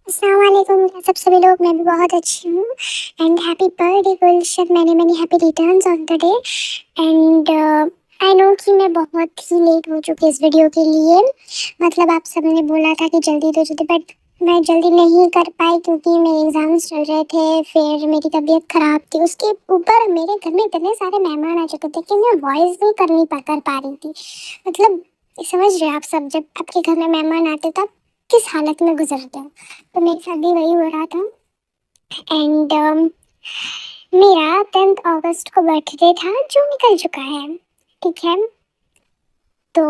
अस्सलाम वालेकुम सब सभी लोग। मैं भी बहुत अच्छी हूँ and happy birthday Gulshan. Many many happy returns of the day. And I know कि मैं बहुत ही लेट हो चुकी इस वीडियो के लिए। मतलब आप सबने बोला था कि जल्दी बट मैं जल्दी नहीं कर पाई क्योंकि मेरे एग्ज़ाम्स चल रहे थे, फिर मेरी तबीयत ख़राब थी। उसके ऊपर मेरे घर में इतने सारे मेहमान आ चुके थे कि मैं वॉइस भी कर पा रही थी। मतलब समझ रहे हैं आप सब, जब आपके घर में मेहमान आते तब किस हालत में गुजरते हो। तो मेरे साथ भी वही हो रहा था। एंड मेरा 10th अगस्त को बर्थडे था जो निकल चुका है, ठीक है। तो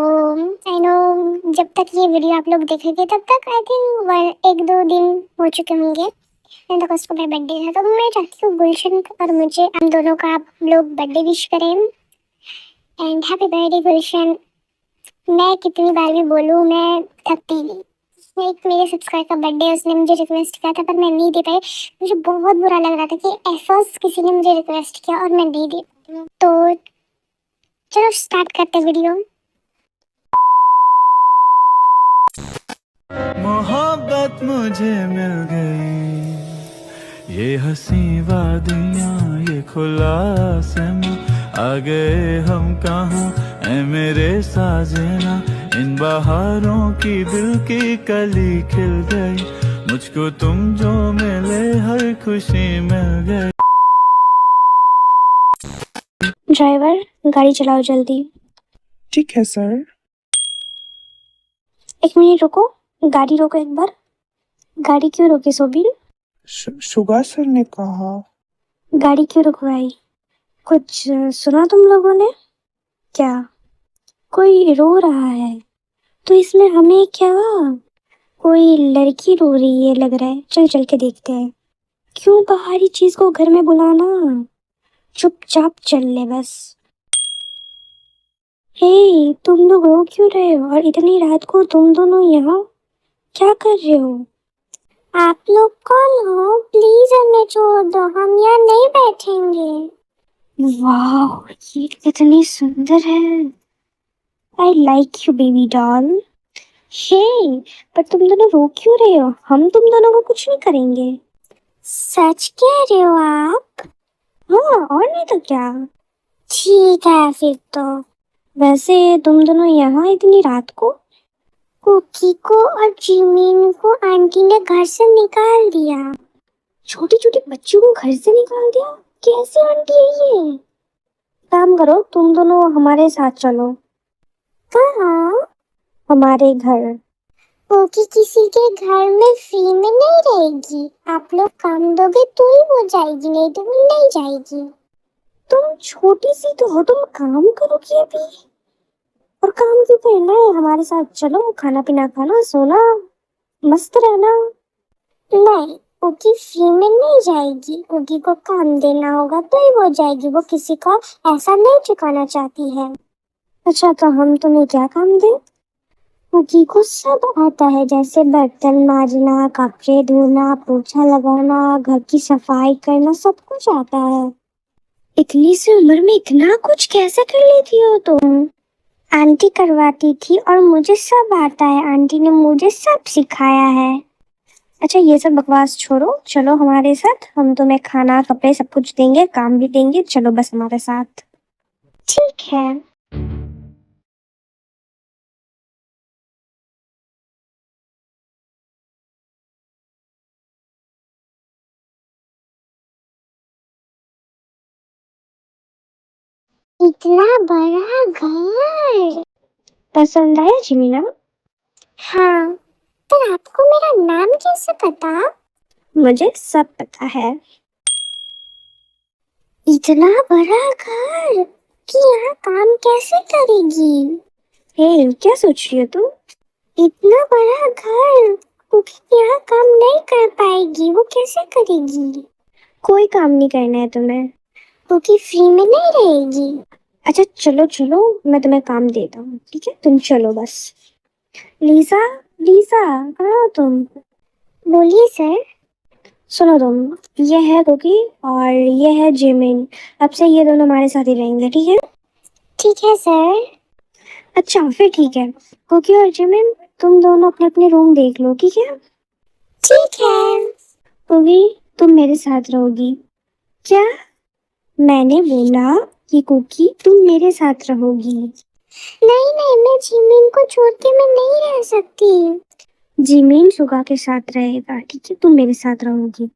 आई नो जब तक ये वीडियो आप लोग देखेंगे तब तक आई थिंक 1-2 दिन हो चुके होंगे। 10th अगस्त को मेरा बर्थडे था, तो मैं चाहती हूँ गुलशन और मुझे, हम दोनों का आप लोग बर्थडे विश करें। एंड हैप्पी बर्थडे गुलशन। मैं कितनी बार भी बोलूँ, मैं थकती नहीं। एक मेरे सब्सक्राइबर का बर्थडे, उसने मुझे रिक्वेस्ट किया था पर मैं नहीं दे पाई। मुझे बहुत बुरा लग रहा था कि ऐसा किसी ने मुझे रिक्वेस्ट किया और मैं नहीं दे पाई। तो चलो स्टार्ट करते हैं वीडियो। मोहब्बत मुझे मिल गई, ये हंसी वादियाँ, ये खुला आसमां, आ गए हम कहाँ ऐ मेरे साजना। इन बहारों की दिल की कली खिल गई, मुझको तुम जो मिले हर खुशी मिल गई। ड्राइवर गाड़ी चलाओ जल्दी। ठीक है सर। 1 मिनट रुको, गाड़ी रोको एक बार। गाड़ी क्यों रोकी सोबिन? शुगा सर ने कहा। गाड़ी क्यों रुकवाई? कुछ सुना तुम लोगों ने? क्या कोई रो रहा है? तो इसमें हमें क्या? कोई लड़की रो रही है लग रहा है। चल चल के देखते हैं। क्यों बाहरी चीज को घर में बुलाना? चुपचाप चल ले बस। हे, तुम लोग रो क्यों रहे हो? और इतनी रात को तुम दोनों यहाँ क्या कर रहे हो? आप लोग कौन हो? प्लीज हमें छोड़ दो, हम यहाँ नहीं बैठेंगे। वाह, ये कितनी सुंदर है। I like you baby doll. Hey, पर तुम दोनों रो क्यों रहे हो? हम तुम दोनों को कुछ नहीं करेंगे। सच कह रहे हो आप? हाँ, और नहीं तो क्या। ठीक है फिर तो। वैसे तुम दोनों यहाँ इतनी रात को? कुकी को और जिमीन को आंटी ने घर से निकाल दिया। छोटी छोटी बच्चियों को घर से निकाल दिया? कैसे आंटी है ये? काम करो, तुम दोनों हमारे साथ चलो। कहाँ? हमारे घर। ओके, किसी के घर में फ्री में नहीं रहेगी। आप लोग काम दोगे तो ही वो जाएगी, नहीं तो वो नहीं जाएगी। तुम छोटी सी तो हो, तुम काम करोगी अभी? और काम क्यों करना है? हमारे साथ चलो, खाना पीना खाना, सोना, मस्त रहना। नहीं, ओकी फ्री में नहीं जाएगी। ओकी को काम देना होगा तो ही वो जाएगी। वो किसी का ऐसा नहीं चुकाना चाहती है। अच्छा, तो हम तुम्हें क्या काम दें? कुकी को सब आता है, जैसे बर्तन माजना, कपड़े धोना, पोछा लगाना, घर की सफाई करना, सब कुछ आता है। इतनी सी उम्र में इतना कुछ कैसे कर लेती हो तुम? आंटी करवाती थी और मुझे सब आता है। आंटी ने मुझे सब सिखाया है। अच्छा, ये सब बकवास छोड़ो, चलो हमारे साथ। हम तुम्हें खाना कपड़े सब कुछ देंगे, काम भी देंगे। चलो बस हमारे साथ। ठीक है। इतना बड़ा घर पसंद आया जिमीना? हाँ, पर आपको मेरा नाम कैसे पता? मुझे सब पता है। इतना बड़ा घर कि यहाँ काम कैसे करेगी? हे, क्या सोच रही हो तुम? इतना बड़ा घर, क्योंकि यहाँ काम नहीं कर पाएगी। वो कैसे करेगी? कोई काम नहीं करना है तुम्हें, क्योंकि फ्री में नहीं रहेगी। अच्छा चलो चलो, मैं तुम्हें काम देता हूँ, ठीक है? तुम चलो बस। लीसा, लीसा, कहाँ हो तुम? बोलिए सर। सुनो तुम, ये है कुकी और ये है जिमिन। अब से ये दोनों हमारे साथ ही रहेंगे, ठीक है? ठीक है सर। अच्छा फिर ठीक है, कुकी और जिमिन तुम दोनों अपने अपने रूम देख लो, ठीक है? ठीक है। कुकी तुम मेरे साथ रहोगी क्या? मैंने बोला कि कुकी तुम मेरे साथ रहोगी। नहीं नहीं, मैं जिमिन को छोड़ के मैं नहीं रह सकती। जिमिन सुगा के साथ रहेगा, ठीक है? तुम मेरे साथ रहोगी।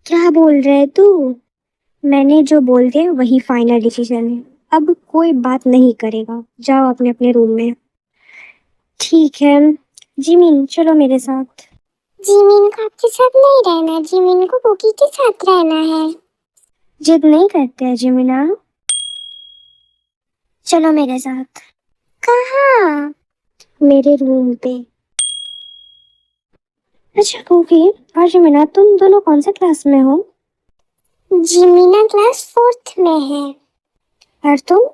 क्या बोल रहे तू? मैंने जो बोल दिया वही फाइनल डिसीजन है। अब कोई बात नहीं करेगा। जाओ अपने अपने रूम में। ठीक है जिमिन, चलो मेरे साथ। जिमिन को आपके साथ नहीं रहना, जिमिन को कुकी के साथ रहना है। जिद नहीं करते हैं जिमिना। चलो मेरे साथ। कहाँ? मेरे रूम पे। अच्छा कुकी और जिमिना, तुम दोनों कौन से क्लास में हो? जिमिना क्लास 4th में है। और तुम?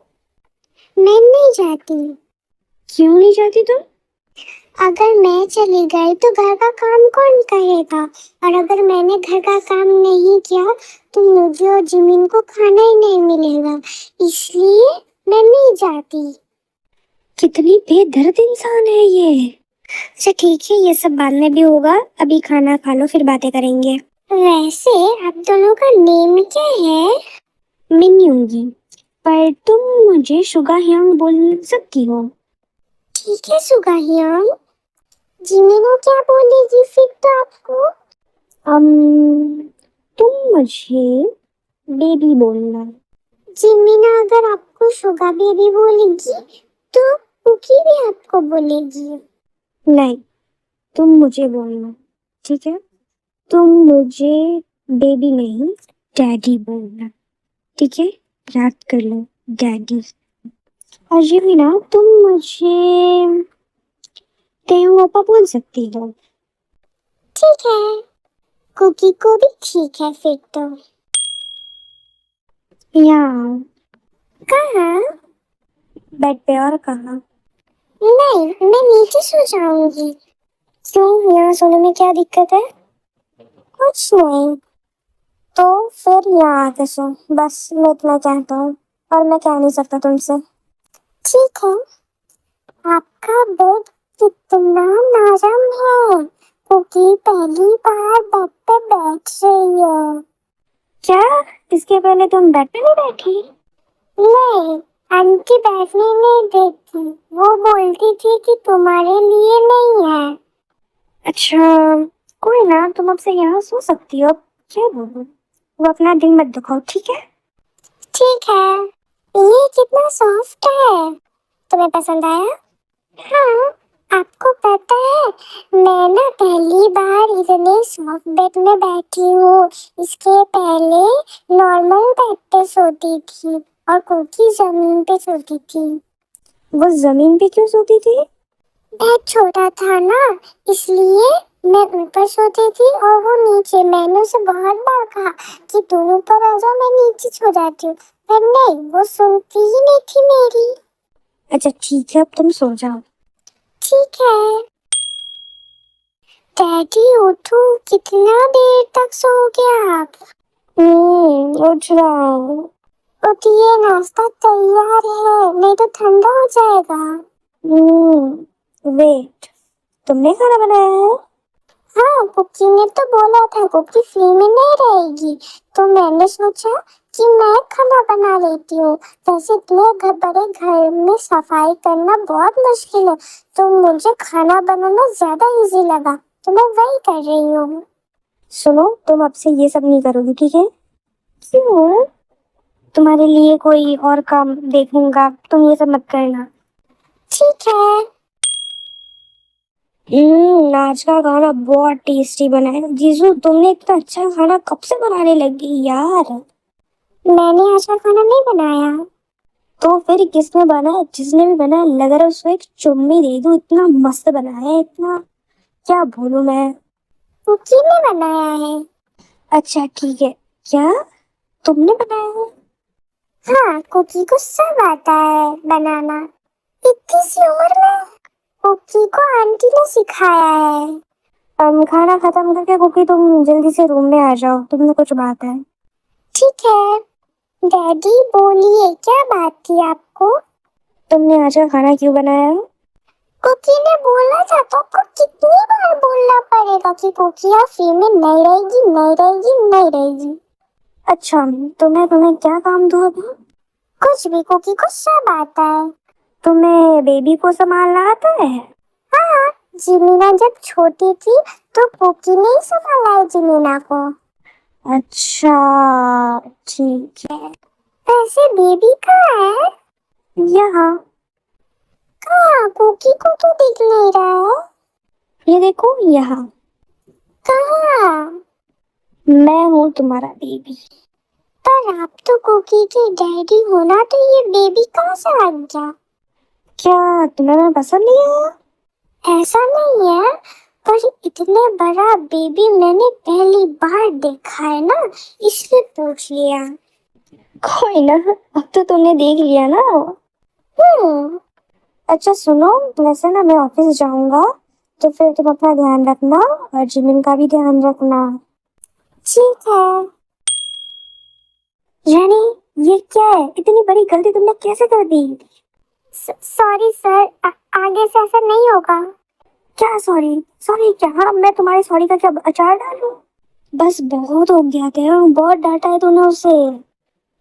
मैं नहीं जाती। क्यों नहीं जाती तुम? अगर मैं चली गई तो घर का काम कौन करेगा? और अगर मैंने घर का काम नहीं किया तो मुझे और जिमिन को खाना ही नहीं मिलेगा, इसलिए मैं नहीं जाती। कितनी बेदर्द इंसान है ये। अच्छा ठीक है, ये सब बाद में भी होगा, अभी खाना खा लो फिर बातें करेंगे। वैसे आप दोनों का नेम क्या है? मिन्यूंगी, पर तुम मुझे शुगा ह्यांग बोल सकती हो। ठीक है शुगा ह्यांग। जिमिना क्या बोलेगी फिर तो आपको? तुम मुझे बेबी बोलना। जिमिना अगर आपको शुगा बेबी बोलेगी तो कुकी भी आपको बोलेगी। नहीं, तुम मुझे बोलना, ठीक है? तुम मुझे बेबी नहीं डैडी बोलना, ठीक है? याद कर लो, डैडी। और जिमिना तुम मुझे तेऊ पापा बोल सकती हो। ठीक है। कुकी को भी ठीक है फिर तो। यहाँ। कहाँ? बेड पे। और कहाँ? नहीं, मैं नीचे सो जाऊंगी। क्यों, यहाँ सोने में क्या दिक्कत है? कुछ नहीं। तो फिर यहाँ आके सो, बस मैं इतना कहता हूँ, और मैं कह नहीं सकता तुमसे। ठीक है। आपका बेड कितना नरम है, क्योंकि पहली बार बेड पे बैठ रही है। क्या? इसके पहले तुम बेड पे नहीं बैठी? नहीं, आंटी बैठने नहीं देती, वो बोलती थी कि तुम्हारे लिए नहीं है। अच्छा कोई ना, तुम अब से यहाँ सो सकती हो। क्या बोलूं, वो अपना दिल मत दुखाओ, ठीक है? ठीक है। ये कितना सॉफ्ट है, तुम्हें पसंद आया? हाँ, आपको पता है मैं ना पहली बार इतने सॉफ्ट बेड में बैठी हूँ। इसके पहले नॉर्मल बेड पे सोती थी और कुकी जमीन पे सोती थी। वो जमीन पे क्यों सोती थी? बेड छोटा था ना, इसलिए मैं ऊपर सोती थी और वो नीचे। मैंने उसे बहुत बार कहा कि तुम ऊपर आ जाओ, मैं नीचे सो जाती हूँ, पर नहीं, वो सुनती ही नहीं थी मेरी। अच्छा ठीक है, अब तुम सो जाओ। ठीक है। डैडी उठो, कितना देर तक सोओगे आप? उठ रहा हूँ। उठिए, नाश्ता तैयार है, नहीं तो ठंडा हो जाएगा। वेट, तुमने खाना बनाया है? हाँ, कुकी ने तो बोला था कुकी फ्री में नहीं रहेगी, तो मैंने सोचा कि मैं खाना बना लेती हूँ। वैसे इतने बड़े घर में सफाई करना बहुत मुश्किल है, तो मुझे खाना बनाना ज्यादा इजी लगा, तो मैं वही कर रही हूँ। सुनो, तुम अब से ये सब नहीं करोगी, ठीक है? क्यों? तुम्हारे लिए कोई और काम देखूंगा, तुम ये सब मत करना। ठीक है। आज का खाना बहुत टेस्टी बना है। जीजू तुमने इतना अच्छा खाना कब से बनाने लगी यार? मैंने आज का खाना नहीं बनाया। तो फिर किसने बनाया? जिसने भी बनाया लग रहा है उसको एक चुम्मी दे दूं, इतना मस्त बनाया है, इतना क्या बोलूं मैं। कुकी ने बनाया है। अच्छा ठीक है, क्या तुमने बनाया है? हाँ, कुकी को सब आता है बनाना, इतनी सी उम्र में। कुकी को आंटी ने सिखाया है। खाना खत्म करके कुकी तुम जल्दी से रूम में आ जाओ, तुमसे कुछ बात है। ठीक है। डैडी बोलिए, क्या बात थी आपको? तुमने आज का खाना क्यों बनाया? कुकी ने बोला था, तो आपको कितनी बार बोलना पड़ेगा? कि कुकी फ्री में नहीं रहेगी, नहीं रहेगी, नहीं रहेगी। अच्छा, तो मैं तुम्हें क्या काम दूँ अभी? कुछ भी, कुकी को सब आता है। तुम्हें बेबी को संभालना आता है? हाँ, जिमीना जब छोटी थी तो कुकी ने ही संभाला है जिमीना को। अच्छा, ठीक है। वैसे बेबी कहाँ है? यहाँ। कहाँ? कुकी को तो दिख नहीं रहा है। ये देखो यहाँ। कहाँ? मैं हूँ तुम्हारा बेबी। पर आप तो कुकी के डैडी हो ना, तो ये बेबी कहाँ से आ गया? क्या तुम्हें मैं पसंद नहीं आया? ऐसा नहीं है, पर इतने बड़ा बेबी मैंने पहली बार देखा है ना, इसलिए पूछ लिया। कोई ना, अब तो तुमने देख लिया ना। अच्छा सुनो, वैसे ना मैं ऑफिस जाऊंगा, तो फिर तुम अपना ध्यान रखना और जिमिन का भी ध्यान रखना। ठीक है। रानी, ये क्या है? इतनी बड़ी गलती तुमने कैसे कर दी? सॉरी सर, आगे से ऐसा नहीं होगा। क्या सॉरी? सॉरी क्या? हाँ, मैं तुम्हारे सॉरी का क्या अचार डालूं? बस बहुत हो गया क्या? बहुत डांटा है तूने उसे।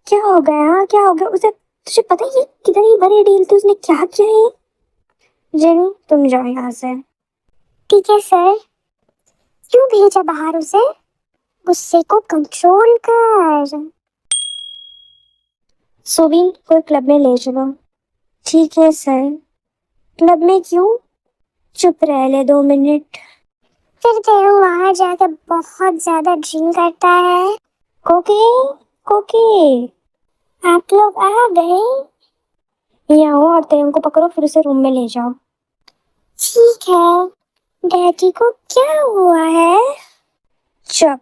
क्या हो गया? हाँ, क्या हो गया उसे? तुझे पता है ये कितनी बड़ी डील थी, उसने क्या किया है? जेनी, तुम जाओ यहाँ से। ठीक है सर। क्यों भेजा बाहर उसे? गुस्से को कंट्रोल कर। सुबीन को क्लब में ले चलो। ठीक है सर। क्लब में क्यों? चुप रह ले 2 मिनट। फिर तेरू वहां जाकर बहुत ज्यादा ड्रिंक करता है। कोकी, कोकी, आप लोग आ गए? यहाँ आओ और तेरू को पकड़ो, फिर उसे रूम में ले जाओ। ठीक है। डैडी को क्या हुआ है? चुप,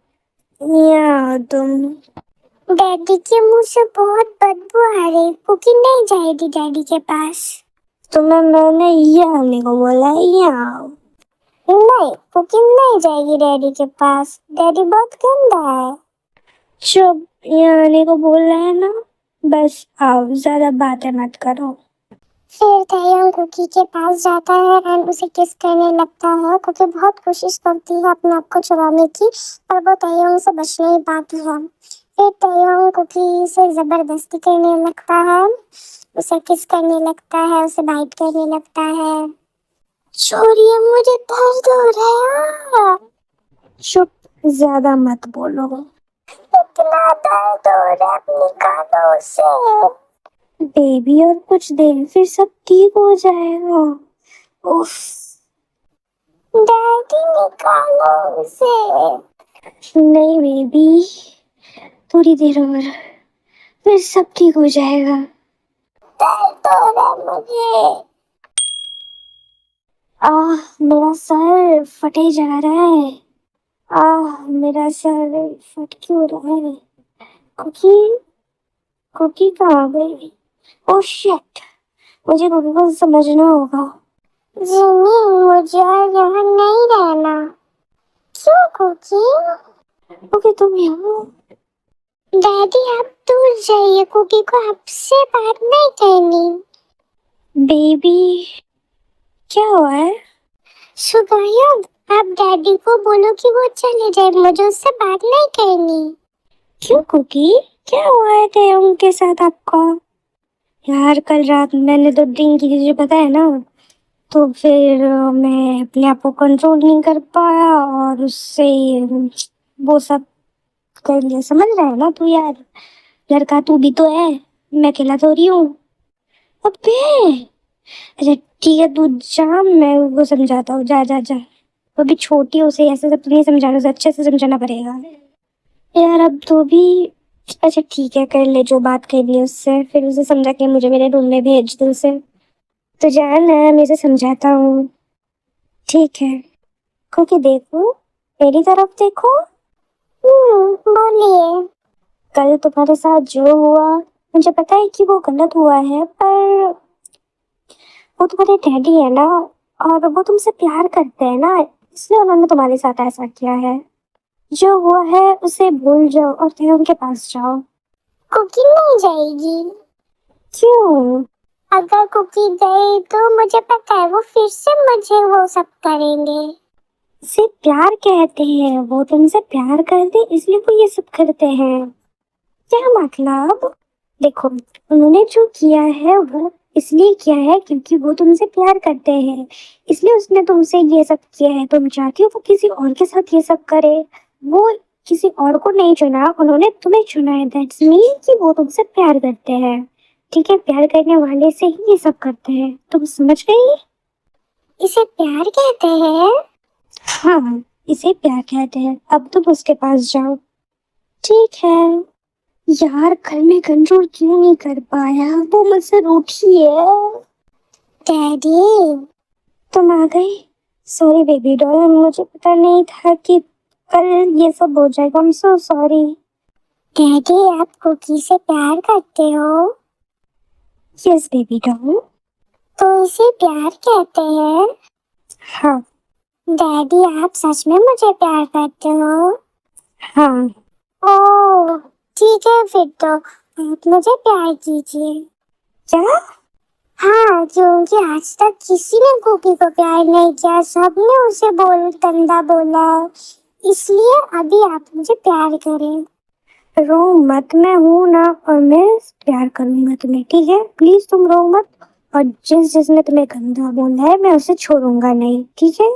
यहाँ तुम। डैडी के मुंह से बहुत बदबू आ रही, कुकी नहीं जाएगी डैडी के पास। तुम्हें मैंने ये आने को बोला है, यहाँ आओ। नहीं, कुकी नहीं जाएगी डैडी के पास, डैडी बहुत गंदा है। चुप, यहाँ आने को बोल रहा है ना, बस आओ, ज्यादा बातें मत करो। फिर तायंग कुकी के पास जाता है एंड उसे किस करने लगता है। कुकी बहुत कोशिश करती है अपने आप को छुड़ाने की, पर वो तायंग से बच नहीं पाती है। फिर तायंग कुकी से जबरदस्ती करने लगता है, उसे किस करने लगता है, उसे बाइट करने लगता है। छोड़िए, मुझे दर्द हो रहा है। चुप, ज्यादा मत बोलो। इतना दर्द हो रहा है, निकालो उसे। बेबी, और कुछ देर फिर सब ठीक हो जाएगा। उफ। डैडी, निकालो उसे। नहीं बेबी, थोड़ी देर और, फिर सब ठीक हो जाएगा। दर्द हो रहा है मुझे। मेरा सर फटे जा रहा है। मेरा सर फट क्यों रहा है? कुकी, कुकी कहाँ गई? ओह शिट, मुझे कुकी को समझना होगा। जिमी, मुझे यहाँ नहीं रहना। क्यों कुकी? कुकी तुम यहाँ। डैडी आप दूर जाइए, कुकी को आपसे बात नहीं करनी। बेबी, क्या हुआ है? सुगायब, आप डैडी को बोलो कि वो चले जाए, मुझे उससे बात नहीं करनी। क्यों कुकी, क्या हुआ है तेरे के साथ आपका? यार कल रात मैंने तो ड्रिंक की, तुझे पता है ना, तो फिर मैं अपने आप को कंट्रोल नहीं कर पाया और उससे वो सब कर लिया, समझ रहा है ना तू? यार लड़का तू भी तो है, मैं अकेला थोड़ी हूँ। अबे अच्छा ठीक है, तू जा, मैं वो समझाता हूँ, जा जा जा। वो भी छोटी है, उसे ऐसे सब तो नहीं समझाना, उसे अच्छे से समझाना पड़ेगा। यार अब तो भी, अच्छा ठीक है, कर ले जो बात करनी है उससे, फिर उसे समझा के मुझे मेरे रूम में भेज दे उसे। तो जान है, मैं इसे समझाता हूँ। ठीक है, क्योंकि देखो, मेरी तरफ देखो। बोलिए। कल तुम्हारे साथ जो हुआ, मुझे पता है कि वो गलत हुआ है, पर वो तुम्हारे डैडी है ना, और वो तुमसे प्यार करते हैं ना, इसलिए उन्होंने तुम्हारे साथ ऐसा किया है। जो हुआ है उसे भूल जाओ और फिर उनके पास जाओ। कुकी नहीं जाएगी। क्यों? अगर कुकी गई तो मुझे पता है वो फिर से मुझे वो सब करेंगे। इसे प्यार कहते हैं, वो तुमसे प्यार करते इसलिए वो ये सब करते हैं। क्या मतलब? देखो, उन्होंने जो किया है वो इसलिए किया है क्योंकि वो तुमसे प्यार करते हैं, इसलिए उसने तुमसे ये सब किया है। तुम चाहती हो वो किसी और के साथ ये सब करे, वो किसी और को नहीं चुना, उन्होंने तुम्हें चुना है। दैट्स मीन कि वो तुमसे प्यार करते हैं। ठीक है, प्यार करने वाले से ही ये सब करते हैं। तुम समझ गई? इसे प्यार कहते हैं। हाँ, इसे प्यार कहते हैं। अब तुम उसके पास जाओ। ठीक है। यार, कल मैं कंट्रोल क्यों नहीं कर पाया, वो मुझसे रूठी है। डैडी, तुम आ गए। सॉरी बेबी डॉल, मुझे पता नहीं था कि कल ये सब हो जाएगा। I am so sorry. Daddy, आप कुकी से प्यार करते हो? Yes baby doll. तो इसे प्यार कहते हैं? हाँ। डैडी, आप सच में मुझे प्यार करते हो? हाँ। ओह, ठीक है फिर तो आप मुझे प्यार कीजिए। क्या? हाँ, क्योंकि आज तक किसी ने कुकी को प्यार नहीं किया, सबने उसे गंदा बोला, इसलिए अभी आप मुझे प्यार करें। रो मत, मैं हूं ना, और मैं प्यार करूंगा तुम्हें। ठीक है, प्लीज तुम रो मत। और जिसने तुम्हें गंदा बोला है मैं उसे छोड़ूंगा नहीं। ठीक है?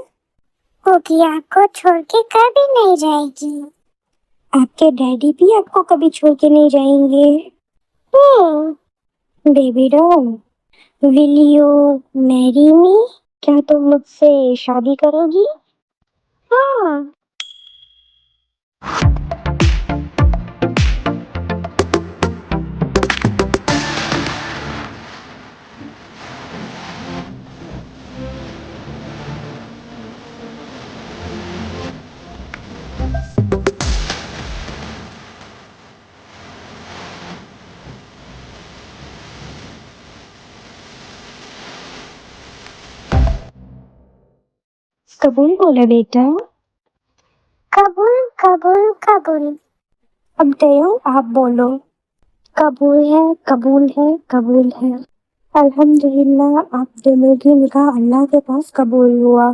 कुकी आपको छोड़ के कभी नहीं जाएगी। आपके डैडी भी आपको कभी छोड़ के नहीं जाएंगे। Baby doll, will you marry me? क्या तुम मुझसे शादी करोगी? हाँ। कबूल बोला बेटा। कबूल कबूल कबूल। अब दयो आप बोलो। कबूल है, कबूल है, कबूल है। अल्हम्दुलिल्लाह, आप दोनों की निकाह अल्लाह के पास कबूल हुआ।